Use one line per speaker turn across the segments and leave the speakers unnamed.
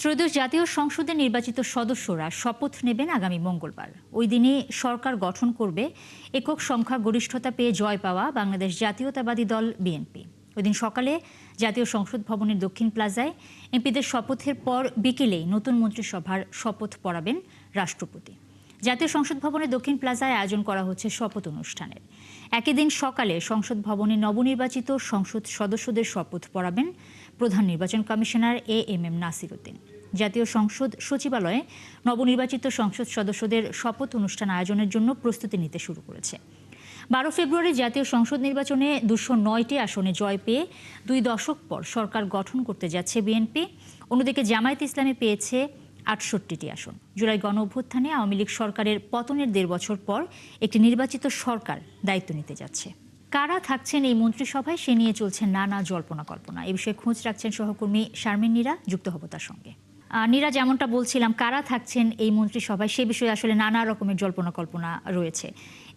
ত্রয়োদশ জাতীয় সংসদে নির্বাচিত সদস্যরা শপথ নেবেন আগামী মঙ্গলবার। ওই দিনই সরকার গঠন করবে একক সংখ্যা গরিষ্ঠতা পেয়ে জয় পাওয়া বাংলাদেশ জাতীয়তাবাদী দল বিএনপি। ওই দিন সকালে জাতীয় সংসদ ভবনের দক্ষিণ প্লাজায় এমপিদের শপথের পর বিকেলেই নতুন মন্ত্রিসভার শপথ পড়াবেন রাষ্ট্রপতি। জাতীয় সংসদ ভবনের দক্ষিণ প্লাজায় আয়োজন করা হচ্ছে শপথ অনুষ্ঠানের। একই দিন সকালে সংসদ ভবনে নবনির্বাচিত সংসদ সদস্যদের শপথ পড়াবেন প্রধান নির্বাচন কমিশনার এএমএম নাসির উদ্দিন। জাতীয় সংসদ সচিবালয়ে নবনির্বাচিত সংসদ সদস্যদের শপথ অনুষ্ঠান আয়োজনের জন্য প্রস্তুতি নিতে শুরু করেছে। 12 ফেব্রুয়ারি জাতীয় সংসদ নির্বাচনে 209টি আসনে জয় পেয়ে 2 দশক পর সরকার গঠন করতে যাচ্ছে বিএনপি। অন্যদিকে জামায়াতে ইসলামী পেয়েছে 68টি আসন। জুলাই গণ অভ্যুত্থানে আওয়ামী লীগ সরকারের পতনের 1.5 বছর পর একটি নির্বাচিত সরকার দায়িত্ব নিতে যাচ্ছে। কারা থাকছেন এই মন্ত্রিসভায় সে নিয়ে চলছে নানা জল্পনা কল্পনা। এই বিষয়ে খোঁজ রাখছেন সহকর্মী শারমিন নীরা, যুক্ত হব তার সঙ্গে। নীরা, যেমনটা বলছিলাম, কারা থাকছেন এই মন্ত্রিসভায় সে বিষয়ে আসলে নানা রকমের জল্পনা কল্পনা রয়েছে।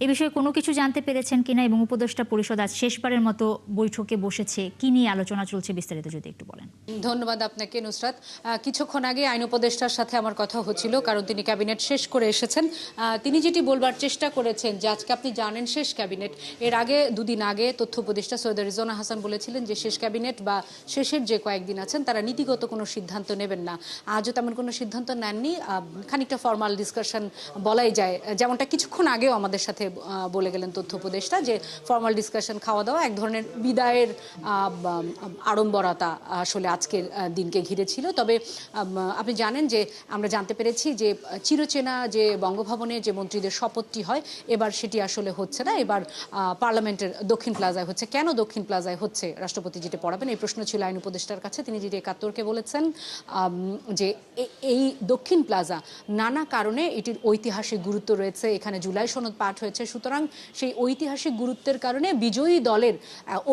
এ বিষয়ে কোনো কিছু জানতে পেরেছেন কিনা এবং উপদেষ্টা পরিষদ আজ শেষবারের মতো বৈঠকে বসেছে, কি নিয়ে আলোচনা চলছে বিস্তারিত যদি একটু বলেন।
ধন্যবাদ আপনাকে নুসরাত। কিছুক্ষণ আগে আইন উপদেষ্টার সাথে আমার কথা হচ্ছিল, কারণ তিনি ক্যাবিনেট শেষ করে এসেছেন। তিনি যেটি বলবার চেষ্টা করেছেন যে আজকে আপনি জানেন শেষ ক্যাবিনেট। এর আগে দুদিন আগে তথ্য উপদেষ্টা সৈয়দ রিজওয়ানা হাসান বলেছিলেন যে শেষ ক্যাবিনেট বা শেষের যে কয়েকদিন আছেন তারা নীতিগত কোনো সিদ্ধান্ত নেবেন না। আজও তেমন কোনো সিদ্ধান্ত নেননি, খানিকটা ফর্মাল ডিসকাশন বলাই যায়, যেমনটা কিছুক্ষণ আগেও আমাদের সাথে বলে গেলেন তথ্য উপদেষ্টা যে ফর্মাল ডিসকাশন, খাওয়া দাওয়া, এক ধরনের বিদায়ের আড়ম্বরতা আসলে আজকের দিনকে ঘিরে ছিল। তবে আপনি জানেন যে আমরা জানতে পেরেছি যে চিরচেনা যে বঙ্গভবনে যে মন্ত্রীদের শপথটি হয় এবার সেটি আসলে হচ্ছে না, এবার পার্লামেন্টের দক্ষিণ প্লাজায় হচ্ছে। কেন দক্ষিণ প্লাজায় হচ্ছে, রাষ্ট্রপতি যেটা পড়াবেন, এই প্রশ্ন ছিল আইন উপদেষ্টার কাছে। তিনি যেটি 71কে বলেছেন যে এই দক্ষিণ প্লাজা নানা কারণে এটির ঐতিহাসিক গুরুত্ব রয়েছে, এখানে জুলাই সনদ পাঠ হয়েছে, সুতরাং সেই ঐতিহাসিক গুরুত্বের কারণে বিজয়ী দলের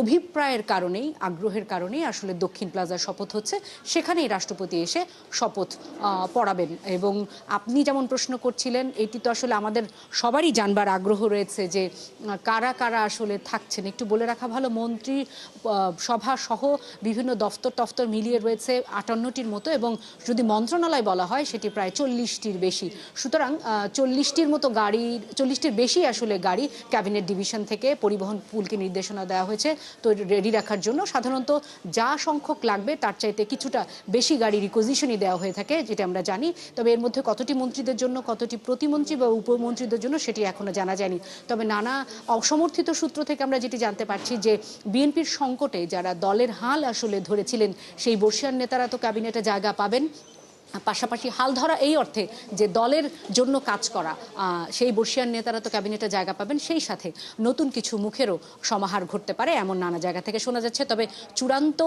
অভিপ্রায়ের কারণেই, আগ্রহের কারণেই আসলে দক্ষিণ প্লাজার শপথ হচ্ছে, সেখানেই রাষ্ট্রপতি এসে শপথ পড়াবেন। এবং আপনি যেমন প্রশ্ন করছিলেন, এটি তো আসলে আমাদের সবারই জানবার আগ্রহ রয়েছে যে কারা কারা আসলে থাকছেন। একটু বলে রাখা ভালো, মন্ত্রী সভা সহ বিভিন্ন দফতর মিলিয়ে রয়েছে 58টির মতো, এবং যদি মন্ত্রণালয় বলা হয় সেটি প্রায় 40টির বেশি। সুতরাং 40টির মতো গাড়ি, 40টির বেশি আসলে গাড়ি ক্যাবিনেট ডিভিশন থেকে পরিবহন পুলকে নির্দেশনা দেওয়া হয়েছে তো রেডি রাখার জন্য। সাধারণত যা সংখ্যক লাগবে তার চাইতে কিছুটা বেশি গাড়ি রিকোজিশনই দেওয়া হয়ে থাকে, যেটা আমরা জানি। তবে এর মধ্যে কতটি মন্ত্রীদের জন্য, কতটি প্রতিমন্ত্রী বা উপমন্ত্রীদের জন্য সেটি এখনো জানা যায়নি। তবে নানা অসমর্থিত সূত্র থেকে আমরা যেটি জানতে পারছি যে বিএনপির সংকটে যারা দলের হাল আসলে ধরেছিলেন সেই বর্ষিয়ান নেতারা তো ক্যাবিনেটে জায়গা পাবেন, পাশাপাশি হাল ধরা এই অর্থে যে দলের জন্য কাজ করা সেই বর্ষিয়ান নেতারা তো ক্যাবিনেটে জায়গা পাবেন, সেই সাথে নতুন কিছু মুখেরও সমাহার ঘটতে পারে, এমন নানা জায়গা থেকে শোনা যাচ্ছে। তবে চূড়ান্ত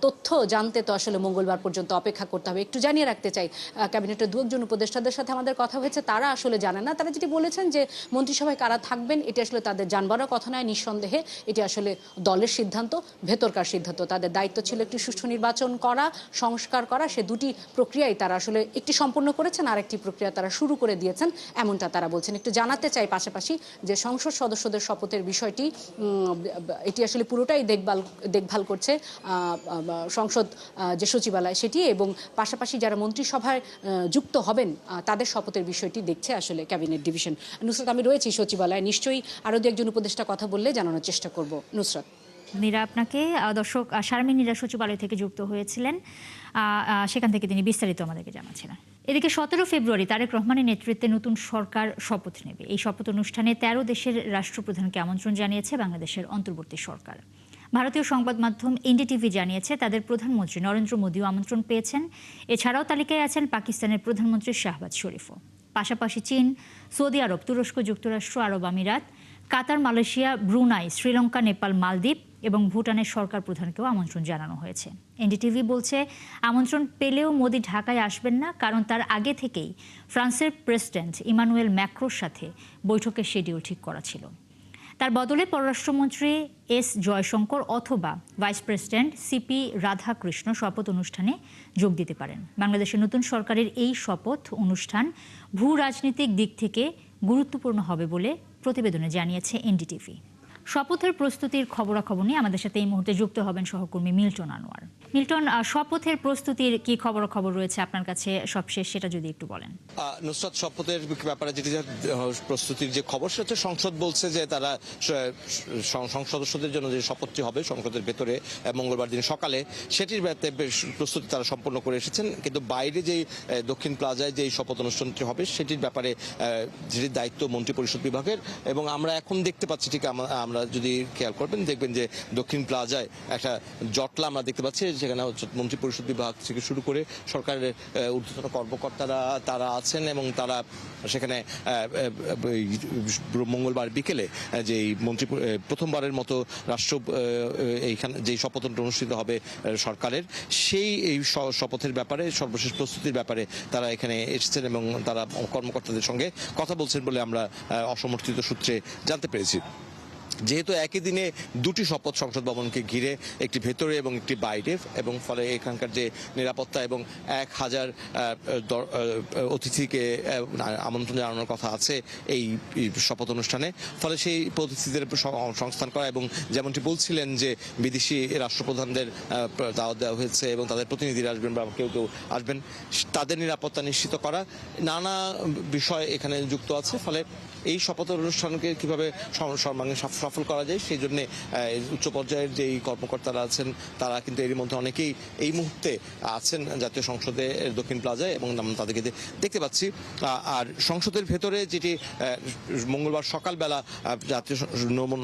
তথ্য জানতে তো আসলে মঙ্গলবার পর্যন্ত অপেক্ষা করতে হবে। একটু জানিয়ে রাখতে চাই, ক্যাবিনেটের 2 উপদেষ্টাদের সাথে আমাদের কথা হয়েছে, তারা আসলে জানেন না। তারা যেটি বলেছেন যে মন্ত্রিসভায় কারা থাকবেন এটি আসলে তাদের জানবারও কথা নয়, নিঃসন্দেহে এটি আসলে দলের সিদ্ধান্ত, ভেতরকার সিদ্ধান্ত। তাদের দায়িত্ব ছিল একটি সুষ্ঠু নির্বাচন করা, সংস্কার করা, সে দুটি প্রক্রিয়াই তারা আসলে একটি সম্পন্ন করেছেন, আর একটি প্রক্রিয়া তারা শুরু করে দিয়েছেন, এমনটা তারা বলছেন। একটু জানাতে চাই পাশাপাশি যে সংসদ সদস্যদের শপথের বিষয়টি, এটি আসলে পুরোটাই দেখভাল করছে সংসদ যে সচিবালয় সেটি, এবং পাশাপাশি যারা মন্ত্রিসভায় যুক্ত হবেন তাদের শপথের বিষয়টি দেখছে আসলে ক্যাবিনেট ডিভিশন। নুসরাত, আমি রয়েছি সচিবালয়ে, নিশ্চয়ই আরও 2 উপদেষ্টা কথা বললে জানানোর চেষ্টা করব। নুসরাত।
নীরা, আপনাকে দর্শক শারমিন নীরা সচিবালয় থেকে যুক্ত হয়েছিলেন, সেখান থেকে তিনি বিস্তারিত আমাদেরকে জানাচ্ছিলেন। এদিকে 17 ফেব্রুয়ারি তারেক রহমানের নেতৃত্বে নতুন সরকার শপথ নেবে। এই শপথ অনুষ্ঠানে 13 দেশের রাষ্ট্রপ্রধানকে আমন্ত্রণ জানিয়েছে বাংলাদেশের অন্তর্বর্তী সরকার। ভারতীয় সংবাদ মাধ্যম এনডিটিভি জানিয়েছে তাদের প্রধানমন্ত্রী নরেন্দ্র মোদীও আমন্ত্রণ পেয়েছেন। এছাড়াও তালিকায় আছেন পাকিস্তানের প্রধানমন্ত্রী শাহবাজ শরীফও। পাশাপাশি চীন, সৌদি আরব, তুরস্ক, যুক্তরাষ্ট্র আরব আমিরাত, কাতার, মালয়েশিয়া, ব্রুনাই, শ্রীলঙ্কা, নেপাল, মালদ্বীপ এবং ভুটানের সরকার প্রধানকেও আমন্ত্রণ জানানো হয়েছে। এনডিটিভি বলছে আমন্ত্রণ পেলেও মোদি ঢাকায় আসবেন না, কারণ তার আগে থেকেই ফ্রান্সের প্রেসিডেন্ট ইমানুয়েল ম্যাক্রোর সাথে বৈঠকের শিডিউল ঠিক করা ছিল। তার বদলে পররাষ্ট্রমন্ত্রী এস জয়শঙ্কর অথবা ভাইস প্রেসিডেন্ট সিপি রাধাকৃষ্ণ শপথ অনুষ্ঠানে যোগ দিতে পারেন। বাংলাদেশের নতুন সরকারের এই শপথ অনুষ্ঠান ভূ রাজনৈতিক দিক থেকে গুরুত্বপূর্ণ হবে বলে প্রতিবেদনে জানিয়েছে এনডিটিভি। শপথের প্রস্তুতির খবরাখবর নিয়ে আমাদের সাথে এই মুহূর্তে যুক্ত হবেন সহকর্মী মিল্টন আনোয়ার। মিল্টন, শপথের প্রস্তুতির কি খবরাখবর রয়েছে আপনার কাছে সবশেষ, সেটা যদি একটু বলেন।
নুসরাত, শপথের ব্যাপারে যেটি প্রস্তুতির যে খবর সেটা হচ্ছে সংসদ বলছে যে তারা সংসদ সদস্যদের জন্য যে শপথটি হবে সংসদের ভেতরে মঙ্গলবার দিন সকালে, সেটির প্রস্তুতি তারা সম্পন্ন করে এসেছেন। কিন্তু বাইরে যেই দক্ষিণ প্লাজায় যেই শপথ অনুষ্ঠানটি হবে সেটির ব্যাপারে যেটি দায়িত্ব মন্ত্রিপরিষদ বিভাগের, এবং আমরা এখন দেখতে পাচ্ছি, ঠিক আমরা যদি খেয়াল করবেন দেখবেন যে দক্ষিণ প্লাজায় একটা জটলা আমরা দেখতে পাচ্ছি, যেখানে মন্ত্রিপরিষদ বিভাগ থেকে শুরু করে সরকারের ঊর্ধ্বতন কর্মকর্তারা তারা আছেন, এবং তারা সেখানে মঙ্গলবার বিকেলে যেই প্রথমবারের মতো রাষ্ট্র এইখানে যেই শপথ অনুষ্ঠিত হবে সরকারের, সেই এই শপথের ব্যাপারে সর্বশেষ প্রস্তুতির ব্যাপারে তারা এখানে এসেছেন এবং তারা কর্মকর্তাদের সঙ্গে কথা বলছেন বলে আমরা অসমর্থিত সূত্রে জানতে পেরেছি। যেহেতু একই দিনে দুটি শপথ সংসদ ভবনকে ঘিরে, একটি ভেতরে এবং একটি বাইরে, এবং ফলে এখানকার যে নিরাপত্তা এবং 1000 অতিথিকে আমন্ত্রণ জানানোর কথা আছে এই শপথ অনুষ্ঠানে, ফলে সেই অতিথিদের সংস্থান করা, এবং যেমনটি বলছিলেন যে বিদেশি রাষ্ট্রপ্রধানদের দাওয়াত দেওয়া হয়েছে এবং তাদের প্রতিনিধিরা আসবেন বা কেউ কেউ আসবেন, তাদের নিরাপত্তা নিশ্চিত করা, নানা বিষয় এখানে যুক্ত আছে। ফলে এই শপথ অনুষ্ঠানকে কিভাবে সর্বাঙ্গীন সফল করা যায় সেই জন্য উচ্চ পর্যায়ের যেই কর্মকর্তারা আছেন তারা কিন্তু এর মধ্যে অনেকেই এই মুহূর্তে আছেন জাতীয় সংসদে দক্ষিণ প্লাজায়, এবং আমরা তাদেরকে দেখতে পাচ্ছি। আর সংসদের ভেতরে যেটি মঙ্গলবার সকালবেলা জাতীয়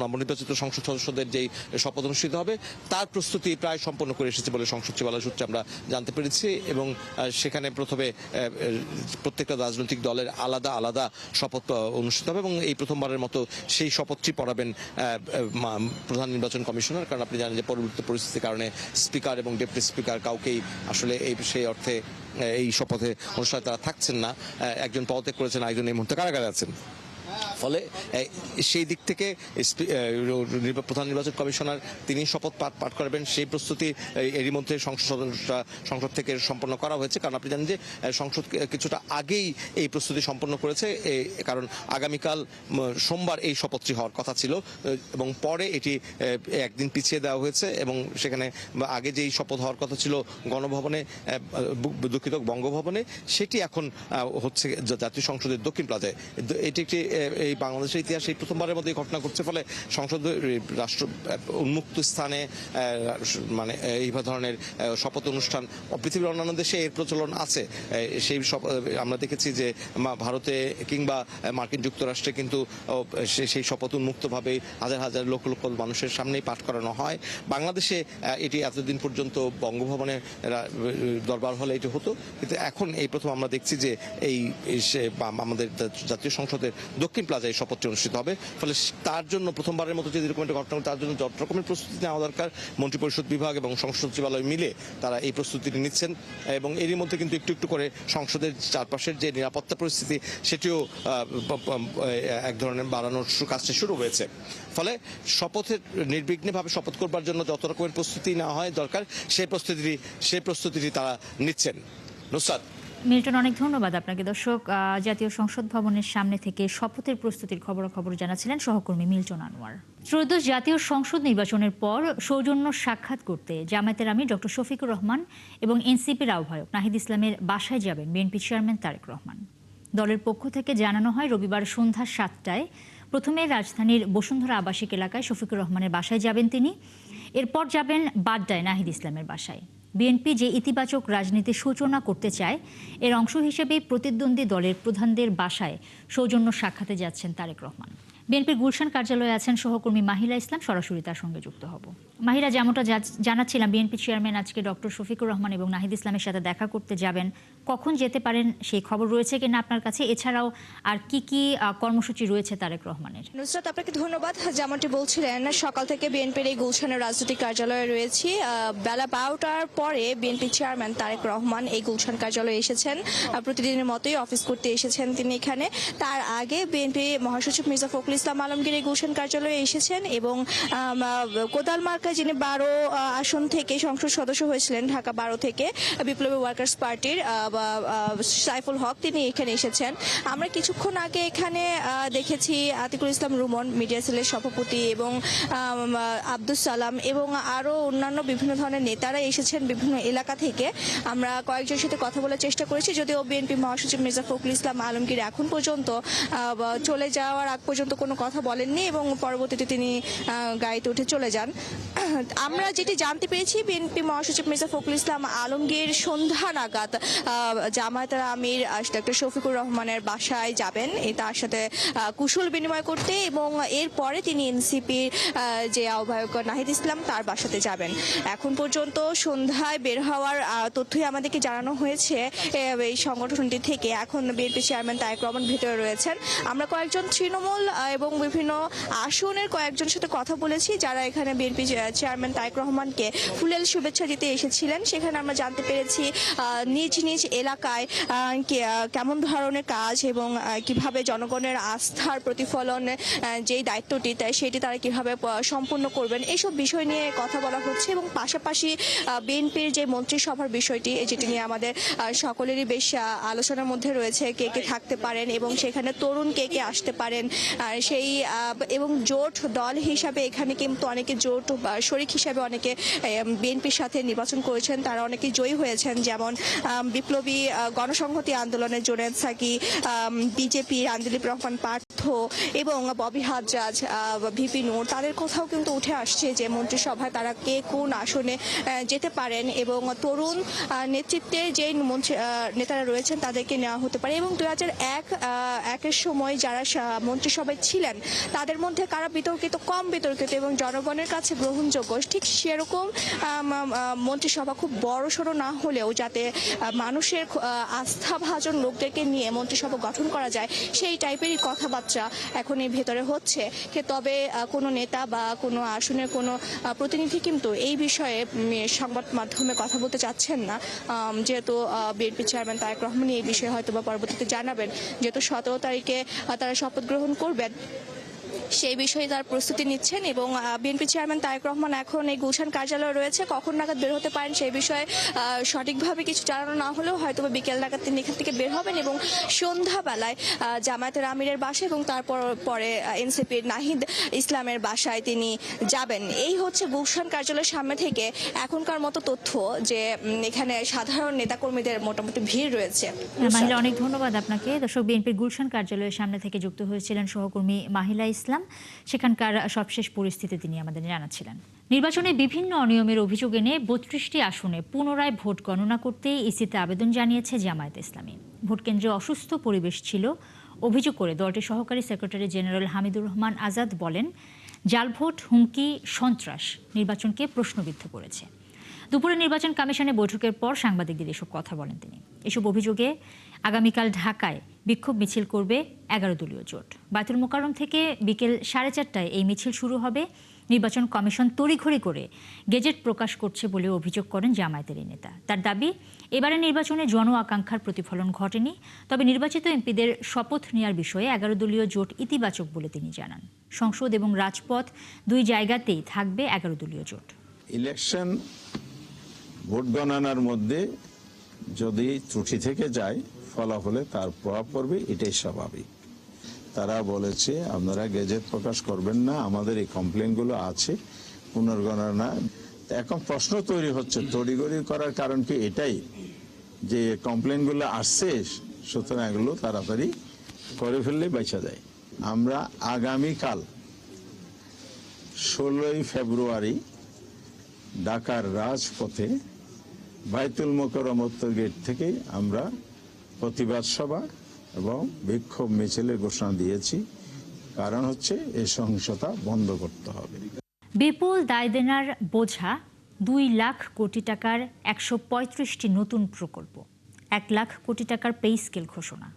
নবনির্বাচিত সংসদ সদস্যদের যেই শপথ অনুষ্ঠিত হবে তার প্রস্তুতি প্রায় সম্পন্ন করে এসেছে বলে সংসদ সচিবালয় সূত্রে আমরা জানতে পেরেছি, এবং সেখানে প্রথমে প্রত্যেকটা রাজনৈতিক দলের আলাদা আলাদা শপথ অনুষ্ঠিত হবে, এবং এই প্রথমবারের মতো সেই শপথটি পড়াবেন প্রধান নির্বাচন কমিশনার। কারণ আপনি জানেন যে পরবর্তী পরিস্থিতির কারণে স্পিকার এবং ডেপুটি স্পিকার কাউকেই আসলে সেই অর্থে এই শপথে অনুষ্ঠানে তারা থাকছেন না। একজন পদত্যাগ করেছেন, একজন এই মুহূর্তে কারাগারে আছেন। ফলে সেই দিক থেকে প্রধান নির্বাচন কমিশনার তিনি শপথ পাঠ করবেন, সেই প্রস্তুতি এরই মধ্যে সংসদ থেকে সম্পন্ন করা হয়েছে। কারণ আপনি জানেন যে সংসদ কিছুটা আগেই এই প্রস্তুতি সম্পন্ন করেছে, কারণ আগামীকাল সোমবার এই শপথটি হওয়ার কথা ছিল, এবং পরে এটি একদিন পিছিয়ে দেওয়া হয়েছে, এবং সেখানে আগে যেই শপথ হওয়ার কথা ছিল গণভবনে, দুঃখিত বঙ্গভবনে, সেটি এখন হচ্ছে জাতীয় সংসদের দক্ষিণ প্লাজায়। এটি একটি এই বাংলাদেশের ইতিহাসে এই প্রথমবারের মধ্যে ঘটনা ঘটছে। ফলে সংসদ রাষ্ট্র উন্মুক্ত স্থানে মানে এই ধরনের শপথ অনুষ্ঠান পৃথিবীর অন্যান্য দেশে এর প্রচলন আছে। সেই আমরা দেখেছি যে ভারতে কিংবা মার্কিন যুক্তরাষ্ট্রে কিন্তু সেই শপথ উন্মুক্তভাবে হাজার হাজার লক্ষ লক্ষ মানুষের সামনেই পাঠ করানো হয়। বাংলাদেশে এটি এতদিন পর্যন্ত বঙ্গভবনে দরবার হলে এটি হতো, কিন্তু এখন এই প্রথম আমরা দেখছি যে এই আমাদের জাতীয় সংসদের দক্ষিণ প্লাজায় শপথটি অনুষ্ঠিত হবে। ফলে তার জন্য প্রথমবারের মতো যে এরকম একটা ঘটনা, তার জন্য যত রকমের প্রস্তুতি নেওয়া দরকার মন্ত্রিপরিষদ বিভাগ এবং সংসদ সচিবালয় মিলে তারা এই প্রস্তুতিটি নিচ্ছেন, এবং এরই মধ্যে কিন্তু একটু একটু করে সংসদের চারপাশের যে নিরাপত্তা পরিস্থিতি সেটিও এক ধরনের বাড়ানোর কাজটি শুরু হয়েছে। ফলে শপথের নির্বিঘ্নভাবে শপথ করবার জন্য যত রকমের প্রস্তুতি নেওয়া হয় দরকার সেই প্রস্তুতিটি তারা নিচ্ছেন। নুসরাত।
মিল্টন, অনেক ধন্যবাদ আপনাকে। দর্শক, জাতীয় সংসদ ভবনের সামনে থেকে শপথের প্রস্তুতির খবরাখবর জানাচ্ছিলেন সহকর্মী মিল্টন আনোয়ার। ত্রয়োদশ জাতীয় সংসদ নির্বাচনের পর সৌজন্য সাক্ষাৎ করতে জামায়াতের আমির ডক্টর শফিকুর রহমান এবং এনসিপির আহ্বায়ক নাহিদ ইসলামের বাসায় যাবেন বিএনপি চেয়ারম্যান তারেক রহমান। দলের পক্ষ থেকে জানানো হয় রবিবার সন্ধ্যা 7টায় প্রথমে রাজধানীর বসুন্ধরা আবাসিক এলাকায় শফিকুর রহমানের বাসায় যাবেন তিনি, এরপর যাবেন বাড্ডায় নাহিদ ইসলামের বাসায়। বিএনপি যে ইতিবাচক রাজনীতির সূচনা করতে চায় এর অংশ হিসেবে প্রতিদ্বন্দ্বী দলের প্রধানদের বাসায় সৌজন্য সাক্ষাতে যাচ্ছেন তারেক রহমান। বিএনপির গুলশান কার্যালয়ে আছেন সহকর্মী মাহিরা ইসলাম, সরাসরি তার সঙ্গে যুক্ত হব। মাহিরা, যেমনটা জানাচ্ছিলাম, বিএনপি চেয়ারম্যান আজকে ডক্টর শফিকুর রহমান এবং নাহিদ ইসলামের সাথে দেখা করতে যাবেন। কখন যেতে পারেন সেই খবর রয়েছে কিনা আপনার কাছে? এছাড়াও আর কি কি কর্মসূচি রয়েছে তারেক রহমানের?
নুসরাত, আপনাকে ধন্যবাদ। যেমনটি বলছিলেন, সকাল থেকে বিএনপির এই গুলশানের রাজনৈতিক কার্যালয়ে রয়েছি। বেলা 12টার পরে বিএনপি চেয়ারম্যান তারেক রহমান এই গুলশান কার্যালয়ে এসেছেন। প্রতিদিনের মতোই অফিস করতে এসেছেন তিনি এখানে। তার আগে বিএনপি মহাসচিব মির্জা ফখরুল ইসলাম আলমগীর এই গুলশান কার্যালয়ে এসেছেন, এবং কোদাল মার্কা যিনি 12 আসন থেকে সংসদ সদস্য হয়েছিলেন ঢাকা 12 থেকে বিপ্লবী ওয়ার্কার্স পার্টির সাইফুল হক তিনি এখানে এসেছেন। আমরা কিছুক্ষণ আগে এখানে দেখেছি আতিকুল ইসলাম রুমন মিডিয়া সেলের সভাপতি এবং আব্দুল সালাম এবং আরও অন্যান্য বিভিন্ন ধরনের নেতারা এসেছেন বিভিন্ন এলাকা থেকে। আমরা কয়েকজনের সাথে কথা বলার চেষ্টা করেছি, যদিও বিএনপি মহাসচিব মির্জা ফখরুল ইসলাম আলমগীর এখন পর্যন্ত চলে যাওয়ার আগ পর্যন্ত কোনো কথা বলেননি এবং পরবর্তীতে তিনি গাড়িতে উঠে চলে যান। আমরা যেটি জানতে পেরেছি, বিএনপি মহাসচিব মির্জা ফখরুল ইসলাম আলমগীর সন্ধ্যা নাগাদ জামায়াতের আমির ডক্টর শফিকুর রহমানের বাসায় যাবেন তার সাথে কুশল বিনিময় করতে, এবং এরপরে তিনি এনসিপির যে আহ্বায়ক নাহিদ ইসলাম তার বাসাতে যাবেন। এখন পর্যন্ত সন্ধ্যায় বের হওয়ার তথ্যই আমাদেরকে জানানো হয়েছে এই সংগঠনটি থেকে। এখন বিএনপি চেয়ারম্যান তারেক রহমান ভেতরে রয়েছেন। আমরা কয়েকজন তৃণমূল এবং বিভিন্ন আসনের কয়েকজনের সাথে কথা বলেছি যারা এখানে বিএনপি চেয়ারম্যান তারেক রহমানকে ফুলেল শুভেচ্ছা দিতে এসেছিলেন। সেখানে আমরা জানতে পেরেছি নিজ নিজ এলাকায় কেমন ধরনের কাজ এবং কিভাবে জনগণের আস্থার প্রতিফলন যেই দায়িত্বটি সেটি তারা কিভাবে সম্পূর্ণ করবেন, এইসব বিষয় নিয়ে কথা বলা হচ্ছে। এবং পাশাপাশি বিএনপির যে মন্ত্রিসভার বিষয়টি, যেটি নিয়ে আমাদের সকলেরই বেশ আলোচনার মধ্যে রয়েছে, কে কে থাকতে পারেন এবং সেখানে তরুণ কে কে আসতে পারেন সেই এবং জোট দল হিসাবে এখানে কিন্তু অনেকে জোট শরিক হিসাবে অনেকে বিএনপির সাথে নির্বাচন করেছেন, তারা অনেকে জয়ী হয়েছেন, যেমন বিপ্লবী গণসংহতি আন্দোলনের জোনেদ সাকি, বিজেপির আন্দোলিপ রহমান পার্থ এবং ববি হাজ্জাজ, ভিপি নূর, তাদের কথাও কিন্তু উঠে আসছে যে মন্ত্রিসভায় তারা কে কোন আসনে যেতে পারেন এবং তরুণ নেতৃত্বে যে নেতারা রয়েছেন তাদেরকে নেওয়া হতে পারে। এবং 2001-এর সময় যারা মন্ত্রিসভায় ছিলেন তাদের মধ্যে কারা বিতর্কিত, কম বিতর্কিত এবং জনগণের কাছে গ্রহণযোগ্য, ঠিক সেরকম মন্ত্রিসভা খুব বড়সড় না হলেও যাতে মানুষের আস্থাভাজন লোকদেরকে নিয়ে মন্ত্রিসভা গঠন করা যায় সেই টাইপেরই কথাবার্তা এখন এই ভেতরে হচ্ছে। তবে কোনো নেতা বা কোনো আসনের কোনো প্রতিনিধি কিন্তু এই বিষয়ে সংবাদ মাধ্যমে কথা বলতে চাচ্ছেন না, যেহেতু বিএনপি চেয়ারম্যান তারেক রহমান এই বিষয়ে হয়তো বা পরবর্তীতে জানাবেন, যেহেতু 17 তারিখে তারা শপথ গ্রহণ করবেন সেই বিষয়ে তার প্রস্তুতি নিচ্ছেন। এবং বিএনপি চেয়ারম্যান তারেক রহমান এখন এই গুলশান কার্যালয়ে রয়েছে, কখন নাগাদ বের হতে পারেন সেই বিষয়ে সঠিকভাবে কিছু জানানো না হলেও হয়তো বিকেল নাগাদ তিনি এখান থেকে বের হবেন এবং সন্ধ্যাবেলায় জামায়াতের আমিরের বাসায় এবং তারপর পরে এনসিপির নাহিদ ইসলামের বাসায় তিনি যাবেন। এই হচ্ছে গুলশান কার্যালয়ের সামনে থেকে এখনকার মতো তথ্য, যে এখানে সাধারণ নেতাকর্মীদের মোটামুটি ভিড় রয়েছে।
মাহিলা, অনেক ধন্যবাদ আপনাকে। দর্শক, বিএনপির গুলশান কার্যালয়ের সামনে থেকে যুক্ত হয়েছিলেন সহকর্মী মাহিলা ইসলাম। সেখানকার সবশেষ পরিস্থিতি তিনি আমাদের জানাচ্ছিলেন। নির্বাচনে বিভিন্ন অনিয়মের অভিযোগ এনে 32টি আসনে পুনরায় ভোট গণনা করতে ইসিতে আবেদন জানিয়েছে জামায়াতে ইসলামী। ভোটকেন্দ্রে অসুস্থ পরিবেশ ছিল অভিযোগ করে দলটির সহকারী সেক্রেটারি জেনারেল হামিদুর রহমান আজাদ বলেন, জাল ভোট, হুমকি, সন্ত্রাস নির্বাচনকে প্রশ্নবিদ্ধ করেছে। দুপুরে নির্বাচন কমিশনে বৈঠকের পর সাংবাদিকদের এসব কথা বলেন তিনি। এসব অভিযোগে আগামীকাল ঢাকায় বিক্ষোভ মিছিল করবে 11 দলীয় জোট। বায়তুল মোকাররম থেকে বিকেল 4:30টায় এই মিছিল শুরু হবে। নির্বাচন কমিশন তড়িঘড়ি করে গেজেট প্রকাশ করছে বলে অভিযোগ করেন জামায়াতের এই নেতা। তার দাবি, এবারে নির্বাচনে জন আকাঙ্ক্ষার প্রতিফলন ঘটেনি, তবে নির্বাচিত এমপিদের শপথ নেওয়ার বিষয়ে 11 দলীয় জোট ইতিবাচক বলে তিনি জানান। সংসদ এবং রাজপথ দুই জায়গাতেই থাকবে 11 দলীয় জোট।
ইলেকশন ভোট গণনার মধ্যে যদি ত্রুটি থেকে যায় ফলাফলে তার প্রভাব পড়বে, এটাই স্বাভাবিক। তারা বলেছে আপনারা গেজেট প্রকাশ করবেন না, আমাদের এই কমপ্লেনগুলো আছে পুনর্গণনা। এখন প্রশ্ন তৈরি হচ্ছে তড়িঘড়ি করার কারণ কি এটাই যে কমপ্লেনগুলো আসছে, সুতরাং এগুলো তাড়াতাড়ি করে ফেললে বেঁচে যায়। আমরা আগামীকাল 16ই ফেব্রুয়ারি ঢাকার রাজপথে বায়তুল মোকাররম উত্তর গেট থেকে আমরা প্রতিবাদ সভা এবং বিক্ষোভ মিছিলের ঘোষণা দিয়েছি। কারণ হচ্ছে এই সহিংসতা বন্ধ করতে হবে।
বিপুল দায় দেনার বোঝা, 2 লাখ কোটি টাকার 135টি নতুন প্রকল্প, 1 লাখ কোটি টাকার পে স্কেল ঘোষণা,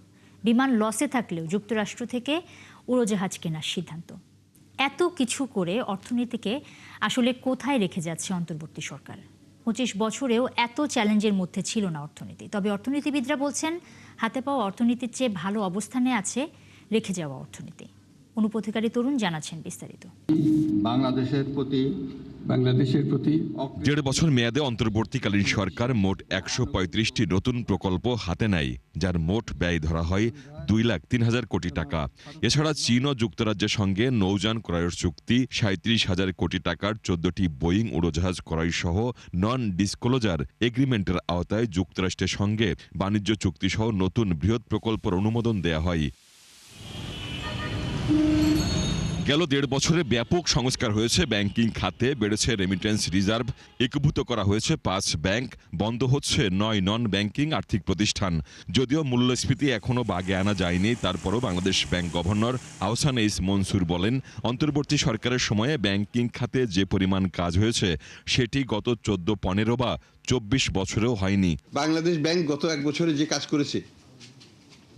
বিমান লসে থাকলেও যুক্তরাষ্ট্র থেকে উড়োজাহাজ কেনার সিদ্ধান্ত। এত কিছু করে অর্থনীতিকে আসলে কোথায় রেখে যাচ্ছে অন্তর্বর্তী সরকার? 25 বছরেও এত চ্যালেঞ্জের মধ্যে ছিল না অর্থনীতি। তবে অর্থনীতিবিদরা বলছেন, হাতে পাওয়া অর্থনীতির চেয়ে ভালো অবস্থানে আছে রেখে যাওয়া অর্থনীতি। অনুপথিকারী তরুণ জানাচ্ছেন বিস্তারিত।
বাংলাদেশের প্রতি বাংলাদেশের প্রতি
1.5 বছর মেয়াদে অন্তর্বর্তীকালীন সরকার মোট 135টি নতুন প্রকল্প হাতে নেয়, যার মোট ব্যয় ধরা হয় 2,03,000 কোটি টাকা। এছাড়া চীন ও যুক্তরাজ্যের সঙ্গে নৌযান ক্রয়ের চুক্তি, 37,000 কোটি টাকার 14টি বোয়িং উড়োজাহাজ ক্রয় সহ নন ডিসক্লোজার এগ্রিমেন্টের আওতায় যুক্তরাষ্ট্রের সঙ্গে বাণিজ্য চুক্তি সহ নতুন বৃহৎ প্রকল্পের অনুমোদন দেয়া হয়। গেল 1.5 বছরে ব্যাপক সংস্কার হয়েছে ব্যাংকিং খাতে, বেড়েছে রেমিটেন্স রিজার্ভ, একীভূত করা হয়েছে 5 ব্যাংক, বন্ধ হচ্ছে 9 নন ব্যাংকিং আর্থিক প্রতিষ্ঠান। যদিও মূল্যস্ফীতি এখনও বাগে আনা যায়নি, তারপরও বাংলাদেশ ব্যাংক গভর্নর আহসান এইস মনসুর বলেন, অন্তর্বর্তী সরকারের সময়ে ব্যাংকিং খাতে যে পরিমাণ কাজ হয়েছে সেটি গত 14, 15 বা 24 বছরেও হয়নি।
বাংলাদেশ ব্যাংক গত 1 বছরে যে কাজ করেছে,